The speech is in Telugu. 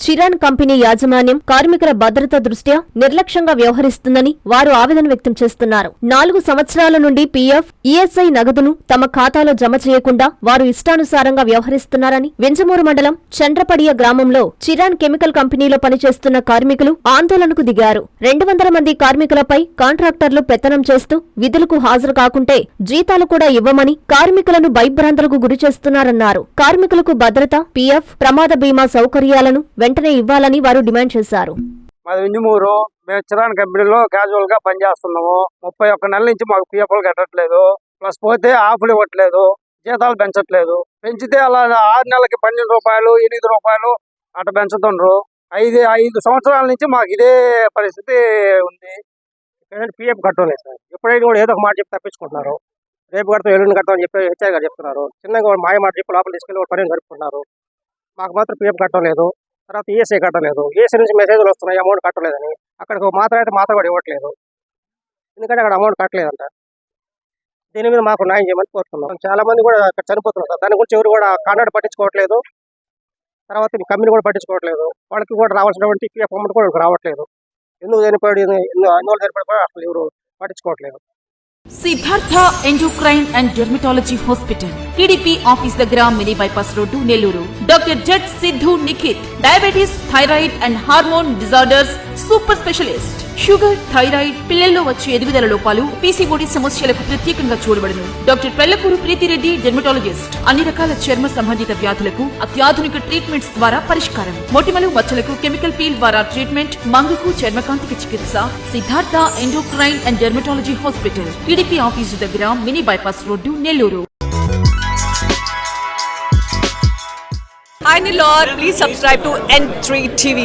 చిరాన్ కంపెనీ యాజమాన్యం కార్మికుల భద్రత దృష్ట్యా నిర్లక్ష్యంగా వ్యవహరిస్తుందని వారు ఆవేదన వ్యక్తం చేస్తున్నారు. 4 సంవత్సరాల నుండి పీఎఫ్, ఈఎస్ఐ నగదును తమ ఖాతాలో జమ చేయకుండా వారు ఇష్టానుసారంగా వ్యవహరిస్తున్నారని వింజమూరు మండలం చండ్రపడియ గ్రామంలో చిరాన్ కెమికల్ కంపెనీలో పనిచేస్తున్న కార్మికులు ఆందోళనకు దిగారు. 200 మంది కార్మికులపై కాంట్రాక్టర్లు పెత్తనం చేస్తూ విధులకు హాజరు కాకుంటే జీతాలు కూడా ఇవ్వమని కార్మికులను భయభ్రాంతులకు గురి చేస్తున్నారన్నారు. కార్మికులకు భద్రత, పీఎఫ్, ప్రమాద బీమా సౌకర్యాలను వెంటనే ఇవ్వాలని వారు డిమాండ్ చేశారు. మాది వింజమూరు. మేము చిరాన్ కంపెనీలో క్యాజువల్ గా పనిచేస్తున్నాము. 31 నెలల నుంచి మాకు పీఎఫ్లు కట్టట్లేదు, ప్లస్ పోతే ఆఫ్లు ఇవ్వట్లేదు, జీతాలు పెంచట్లేదు. పెంచితే అలా 6 నెలలకి 12 రూపాయలు, 8 రూపాయలు అట్లా పెంచుతుండ్రు. 5 సంవత్సరాల నుంచి మాకు ఇదే పరిస్థితి ఉంది. పీఎఫ్ కట్టలేదు సార్. ఎప్పుడైనా కూడా ఏదో ఒక మాట చెప్పి తప్పించుకుంటున్నారు. రేపు కడతాం, ఎల్లుండి కడతాం అని చెప్పి హెచ్ఐ గారు చెప్తున్నారు. చిన్నగా మాయ మాట చెప్పి లోపల తీసుకెళ్ళి పని జరుపుకుంటున్నారు. మాకు మాత్రం పీఎఫ్ కట్టలేదు. తర్వాత ఈఎస్ఐ కట్టలేదు. ఈఎస్ఐ నుంచి మెసేజ్లు వస్తున్నాయి అమౌంట్ కట్టలేదని. అక్కడికి మాత్రం అయితే మాత్రం కూడా ఇవ్వట్లేదు, ఎందుకంటే అక్కడ అమౌంట్ కట్టలేదంట. దీని మీద మాకు న్యాయం చేయమని కోరుతున్నాం. చాలా మంది కూడా అక్కడ చనిపోతున్నారు సార్. దాని గురించి ఎవరు కూడా కాంట్రాక్ట్ పట్టించుకోవట్లేదు. తర్వాత కంపెనీ కూడా పట్టించుకోవట్లేదు. వాళ్ళకి కూడా రావాల్సినటువంటి పీఎఫ్ అమౌంట్ కూడా రావట్లేదు. ఎందుకు చనిపోయి అందువల్ల చనిపోయి కూడా అసలు ఎవరు పట్టించుకోవట్లేదు. Siddhartha endocrine and dermatology hospital, TDP office దగ్గర, mini bypass road, Nellore. Doctor Z Siddhu Nikhit, diabetes, thyroid and hormone disorders super specialist. Sugar, thyroid, పిల్లల్లో వచ్చే ఎదుగుదల లోపాలు, పీసీఓడి సమస్యలకు ప్రత్యేకంగా చూడబడును. Doctor Pellakuru Preethi Reddy, dermatologist. అన్ని రకాల చర్మ సంబంధిత వ్యాధులకు అత్యాధునిక ట్రీట్మెంట్స్ ద్వారా పరిష్కారం. మొటిమలు, మచ్చలకు కెమికల్ పీల్ ద్వారా ట్రీట్మెంట్, మంగుకు, చర్మకాంతికి చికిత్స. Siddhartha endocrine and dermatology hospital, TDP office దగ్గర, mini bypass road, Nellore. Hi Nilor, please subscribe to N3 TV.